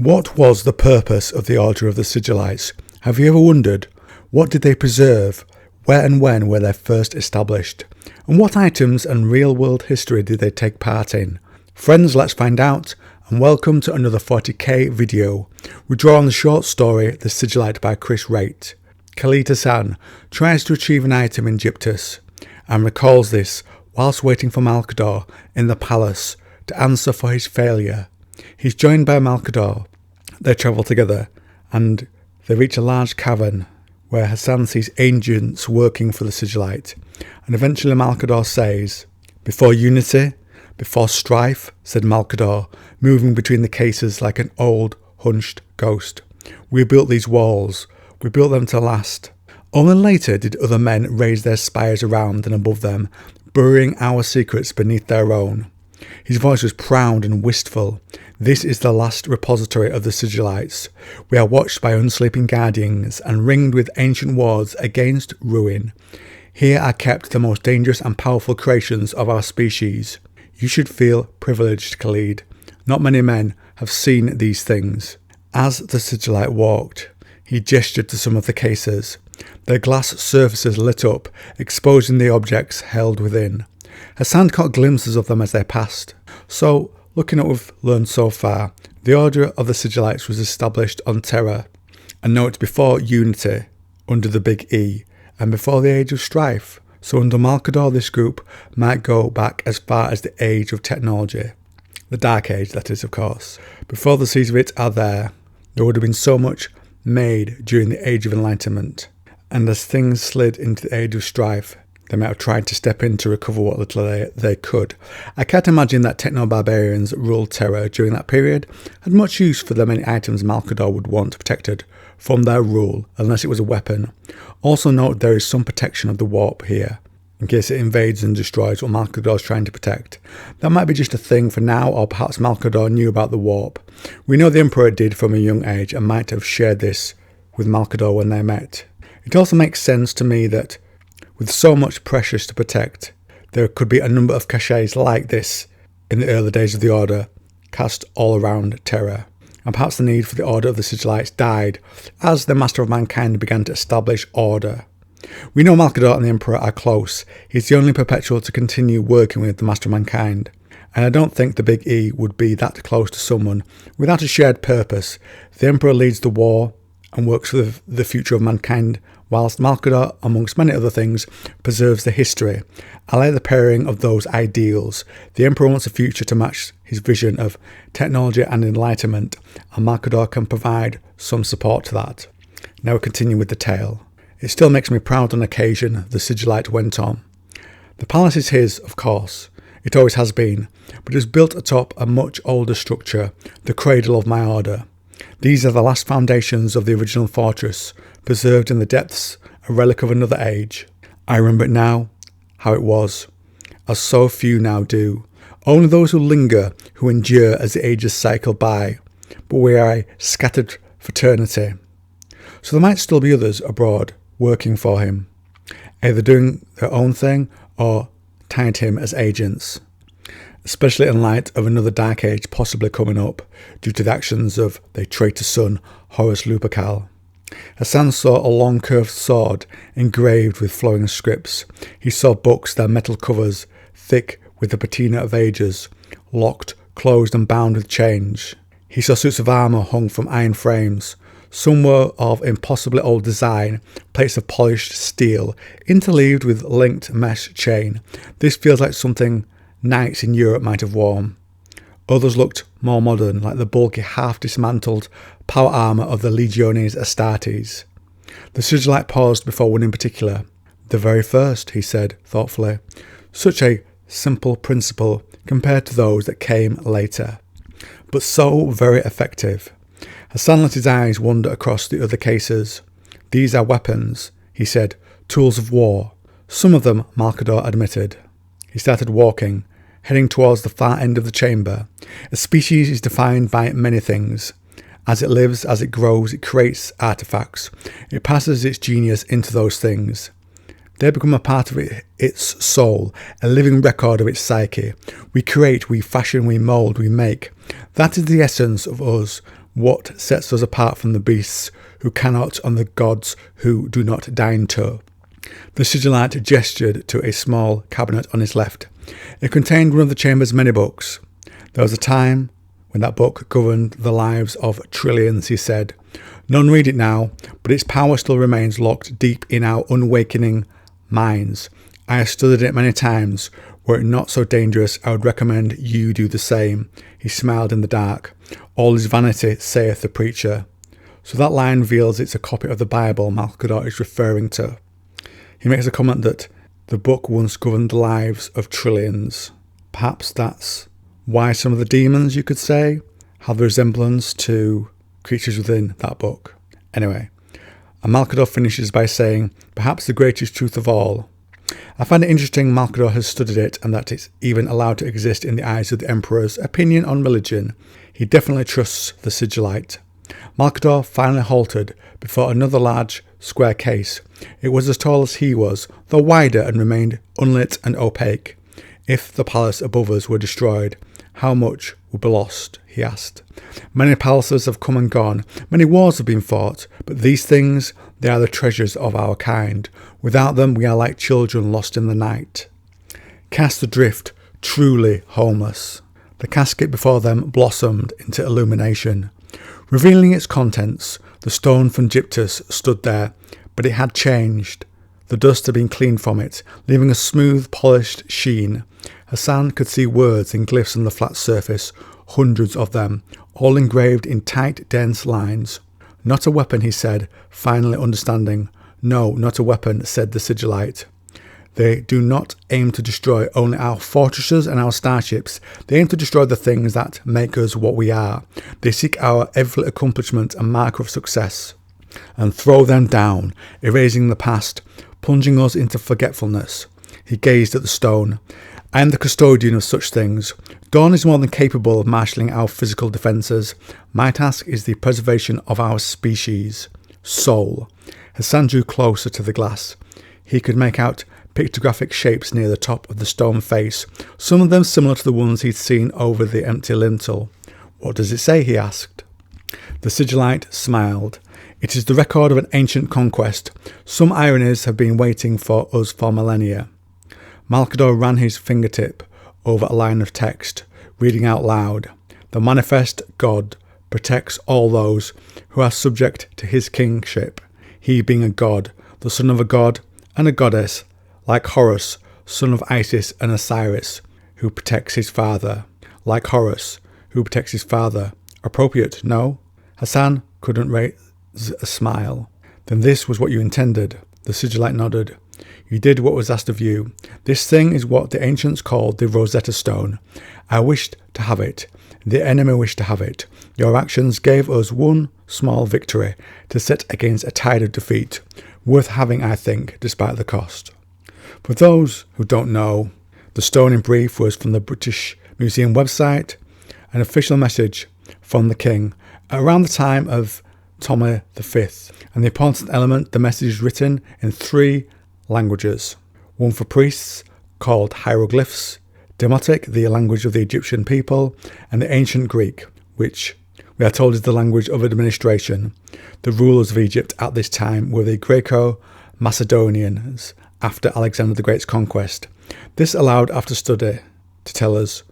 What was the purpose of the Order of the Sigillites? Have you ever wondered? What did they preserve? Where and when were they first established? And what items and real-world history did they take part in? Friends, let's find out, and welcome to another 40k video. We draw on the short story The Sigillite by Chris Raitt. Khalid Hassan tries to achieve an item in Gyptus, and recalls this whilst waiting for Malcador in the palace to answer for his failure. He's joined by Malcador. They travel together, and they reach a large cavern where Hassan sees agents working for the Sigillite, and eventually Malcador says, "Before unity, before strife," said Malcador, moving between the cases like an old, hunched ghost. "We built these walls. We built them to last." Only later did other men raise their spires around and above them, burying our secrets beneath their own. His voice was proud and wistful. "This is the last repository of the Sigillites. We are watched by unsleeping guardians and ringed with ancient wards against ruin. Here are kept the most dangerous and powerful creations of our species. You should feel privileged, Khalid. Not many men have seen these things." As the Sigillite walked, he gestured to some of the cases. Their glass surfaces lit up, exposing the objects held within. Hassan caught glimpses of them as they passed. So, looking at what we've learned so far, the Order of the Sigillites was established on Terra, and note before Unity, under the Big E, and before the Age of Strife. So under Malcador this group might go back as far as the Age of Technology. The Dark Age, that is, of course. Before the seeds of it are there would have been so much made during the Age of Enlightenment. And as things slid into the Age of Strife, they might have tried to step in to recover what little they could. I can't imagine that techno-barbarians ruled Terra during that period had much use for the many items Malcador would want protected from their rule, unless it was a weapon. Also note there is some protection of the warp here, in case it invades and destroys what Malcador is trying to protect. That might be just a thing for now, or perhaps Malcador knew about the warp. We know the Emperor did from a young age, and might have shared this with Malcador when they met. It also makes sense to me that with so much precious to protect, there could be a number of caches like this in the early days of the Order, cast all around Terra. And perhaps the need for the Order of the Sigillites died as the Master of Mankind began to establish order. We know Malcador and the Emperor are close. He's the only perpetual to continue working with the Master of Mankind. And I don't think the Big E would be that close to someone without a shared purpose. The Emperor leads the war and works for the future of mankind, whilst Malcador, amongst many other things, preserves the history. I like the pairing of those ideals. The Emperor wants a future to match his vision of technology and enlightenment, and Malcador can provide some support to that. Now we continue with the tale. "It still makes me proud on occasion," the Sigillite went on. "The palace is his, of course. It always has been, but it was built atop a much older structure, the cradle of my order. These are the last foundations of the original fortress, preserved in the depths, a relic of another age. I remember it now, how it was, as so few now do. Only those who linger, who endure as the ages cycle by, but we are a scattered fraternity." So there might still be others abroad working for him, either doing their own thing or tied him as agents, especially in light of another Dark Age possibly coming up due to the actions of the traitor son Horus Lupercal. Hassan saw a long curved sword engraved with flowing scripts. He saw books, their metal covers thick with the patina of ages, locked, closed and bound with chains. He saw suits of armour hung from iron frames. Some were of impossibly old design, plates of polished steel, interleaved with linked mesh chain. This feels like something knights in Europe might have worn. Others looked more modern, like the bulky half-dismantled power armour of the Legiones Astartes. The Sigillite paused before one in particular. "The very first," he said thoughtfully. "Such a simple principle compared to those that came later, but so very effective." Hassan let his eyes wander across the other cases. "These are weapons," he said, "tools of war. Some of them," Malcador admitted. He started walking, heading towards the far end of the chamber. A species is defined by many things. As it lives, as it grows, it creates artifacts. It passes its genius into those things. They become a part of its soul, a living record of its psyche. We create, we fashion, we mould, we make. That is the essence of us, what sets us apart from the beasts who cannot and the gods who do not deign to. The Sigillite gestured to a small cabinet on his left. It contained one of the chamber's many books. There was a time when that book governed the lives of trillions, he said. None read it now, but its power still remains locked deep in our unawakening minds. I have studied it many times. Were it not so dangerous, I would recommend you do the same. He smiled in the dark. All is vanity, saith the preacher. So that line reveals it's a copy of the Bible Malcador is referring to. He makes a comment that the book once governed the lives of trillions. Perhaps that's why some of the demons, you could say, have a resemblance to creatures within that book. Anyway, and Malcador finishes by saying, perhaps the greatest truth of all. I find it interesting Malcador has studied it and that it's even allowed to exist in the eyes of the Emperor's opinion on religion. He definitely trusts the Sigillite. Malcador finally halted before another large square case. It was as tall as he was, though wider, and remained unlit and opaque. If the palace above us were destroyed, how much would be lost? He asked. Many palaces have come and gone, many wars have been fought, but these things, they are the treasures of our kind. Without them we are like children lost in the night. Cast adrift, truly homeless. The casket before them blossomed into illumination. Revealing its contents, the stone from Gyptus stood there, but it had changed. The dust had been cleaned from it, leaving a smooth, polished sheen. Hassan could see words and glyphs on the flat surface, hundreds of them, all engraved in tight, dense lines. Not a weapon, he said, finally understanding. No, not a weapon, said the Sigillite. They do not aim to destroy only our fortresses and our starships. They aim to destroy the things that make us what we are. They seek our every accomplishment and marker of success, and throw them down, erasing the past, plunging us into forgetfulness. He gazed at the stone. I am the custodian of such things. Dawn is more than capable of marshalling our physical defences. My task is the preservation of our species. Soul. Hassan drew closer to the glass. He could make out pictographic shapes near the top of the stone face, some of them similar to the ones he'd seen over the empty lintel. What does it say? He asked. The Sigillite smiled. It is the record of an ancient conquest. Some ironies have been waiting for us for millennia. Malcador ran his fingertip over a line of text, reading out loud. The manifest God protects all those who are subject to his kingship, he being a god, the son of a god and a goddess, like Horus, son of Isis and Osiris, who protects his father. Like Horus, who protects his father. Appropriate, no? Hassan couldn't raise a smile. Then this was what you intended. The Sigillite nodded. You did what was asked of you. This thing is what the ancients called the Rosetta Stone. I wished to have it. The enemy wished to have it. Your actions gave us one small victory to set against a tide of defeat. Worth having, I think, despite the cost. For those who don't know, the stone in brief was from the British Museum website, an official message from the king around the time of Ptolemy V. And the important element, the message is written in 3 languages. One for priests, called hieroglyphs, Demotic, the language of the Egyptian people, and the ancient Greek, which we are told is the language of administration. The rulers of Egypt at this time were the Greco-Macedonians after Alexander the Great's conquest. This allowed after study to tell us,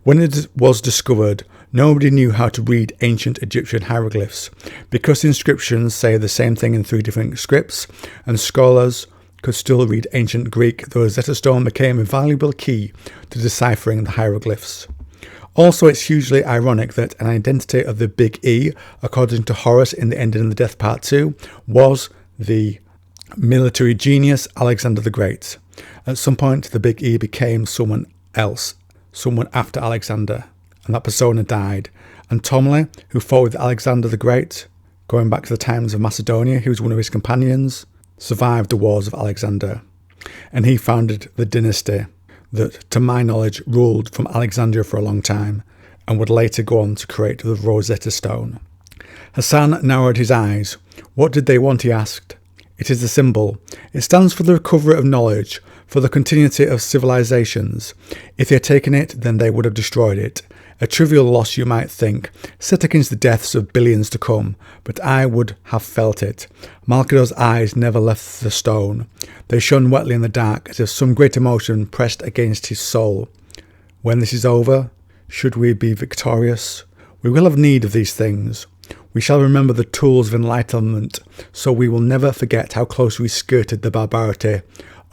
when it was discovered, nobody knew how to read ancient Egyptian hieroglyphs. Because inscriptions say the same thing in 3 different scripts, and scholars could still read ancient Greek, the Rosetta Stone became a valuable key to deciphering the hieroglyphs. Also, it's hugely ironic that an identity of the Big E, according to Horus in The Ending and the Death Part 2, was the military genius Alexander the Great. At some point, the Big E became someone else, someone after Alexander, and that persona died. And Ptolemy, who fought with Alexander the Great, going back to the times of Macedonia, he was one of his companions, survived the wars of Alexander. And he founded the dynasty that, to my knowledge, ruled from Alexandria for a long time, and would later go on to create the Rosetta Stone. Hassan narrowed his eyes. What did they want, he asked. It is a symbol. It stands for the recovery of knowledge, for the continuity of civilizations. If they had taken it, then they would have destroyed it. A trivial loss, you might think, set against the deaths of billions to come, but I would have felt it. Malkador's eyes never left the stone. They shone wetly in the dark, as if some great emotion pressed against his soul. When this is over, should we be victorious? We will have need of these things. We shall remember the tools of enlightenment, so we will never forget how close we skirted the barbarity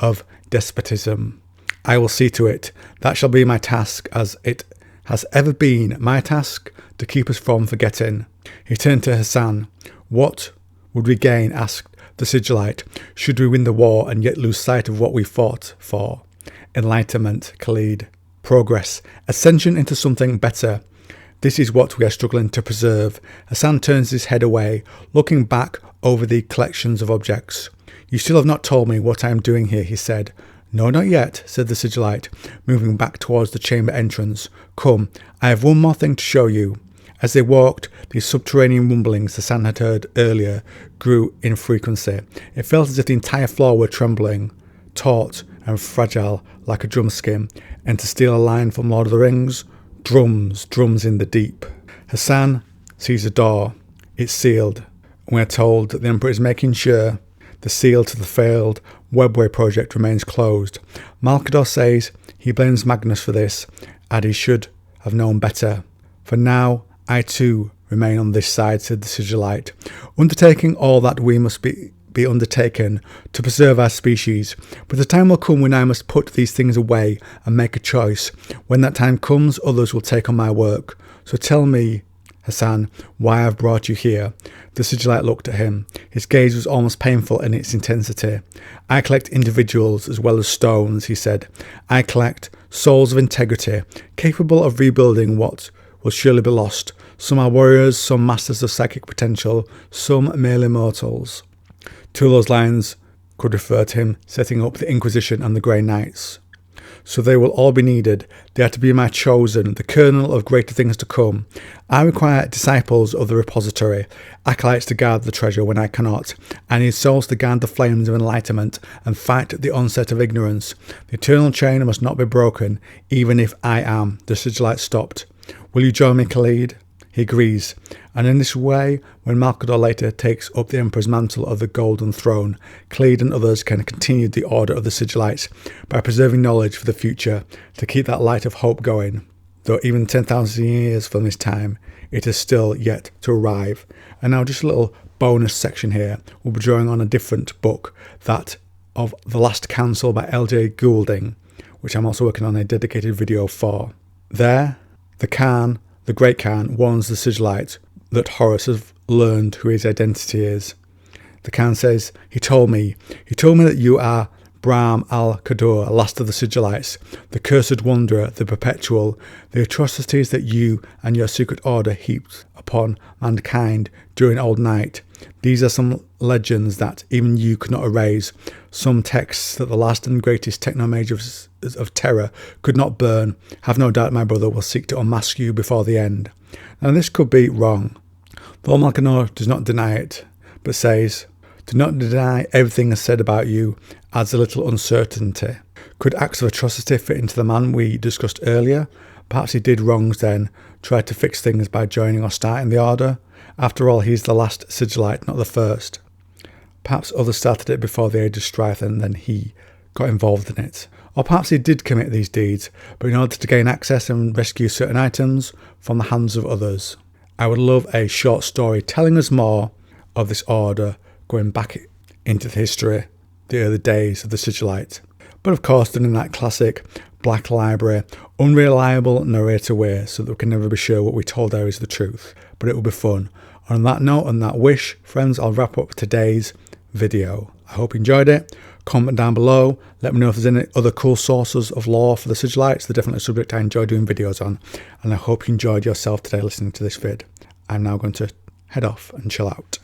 of despotism. I will see to it. That shall be my task, as it has ever been my task, to keep us from forgetting. He turned to Hassan. What would we gain, asked the Sigillite, should we win the war and yet lose sight of what we fought for? Enlightenment, Khalid. Progress. Ascension into something better. This is what we are struggling to preserve. Hassan turns his head away, looking back over the collections of objects. You still have not told me what I am doing here, he said. No, not yet, said the Sigillite, moving back towards the chamber entrance. Come, I have one more thing to show you. As they walked, the subterranean rumblings Hassan had heard earlier grew in frequency. It felt as if the entire floor were trembling, taut and fragile like a drum skin. And to steal a line from Lord of the Rings, drums, drums in the deep. Hassan sees a door. It's sealed. We are told that the Emperor is making sure the seal to the failed Webway project remains closed. Malkador says he blames Magnus for this, and he should have known better. For now, I too remain on this side, said the Sigillite, undertaking all that we must be undertaken to preserve our species. But the time will come when I must put these things away and make a choice. When that time comes, others will take on my work. So tell me, Hassan, why I've brought you here. The Sigillite looked at him. His gaze was almost painful in its intensity. I collect individuals as well as stones, he said. I collect souls of integrity, capable of rebuilding what will surely be lost. Some are warriors, some masters of psychic potential, some merely mortals. Two of those lines could refer to him setting up the Inquisition and the Grey Knights. So they will all be needed. They are to be my chosen, the kernel of greater things to come. I require disciples of the repository, acolytes to guard the treasure when I cannot. I need souls to guard the flames of enlightenment and fight the onset of ignorance. The eternal chain must not be broken, even if I am. The Sigillite stopped. Will you join me, Khalid? He agrees, and in this way, when Malkador later takes up the Emperor's mantle of the Golden Throne, Khalid and others can continue the Order of the Sigillites by preserving knowledge for the future to keep that light of hope going. Though even 10,000 years from this time, it is still yet to arrive. And now just a little bonus section here. We'll be drawing on a different book, that of The Last Council by L.J. Goulding, which I'm also working on a dedicated video for. There, the Great Khan warns the Sigillite that Horus has learned who his identity is. The Khan says, He told me that you are Brahm al-Kadur, last of the Sigillites, the cursed wanderer, the perpetual, the atrocities that you and your secret order heaped upon mankind during Old Night. These are some legends that even you could not erase, some texts that the last and greatest technomage of terror could not burn. Have no doubt my brother will seek to unmask you before the end. Now this could be wrong. Though Malkador does not deny it, but says, do not deny everything said about you, adds a little uncertainty. Could acts of atrocity fit into the man we discussed earlier? Perhaps he did wrongs then, tried to fix things by joining or starting the Order. After all, he's the last Sigillite, not the first. Perhaps others started it before the Age of Strife and then he got involved in it. Or perhaps he did commit these deeds, but in order to gain access and rescue certain items from the hands of others. I would love a short story telling us more of this order, going back into the history, the early days of the Sigillite. But of course, done in that classic Black Library, unreliable narrator way, so that we can never be sure what we told there is the truth. But it will be fun. On that note, on that wish, friends, I'll wrap up today's video. I hope you enjoyed it. Comment down below. Let me know if there's any other cool sources of lore for the Sigillites. They're definitely a subject I enjoy doing videos on. And I hope you enjoyed yourself today listening to this vid. I'm now going to head off and chill out.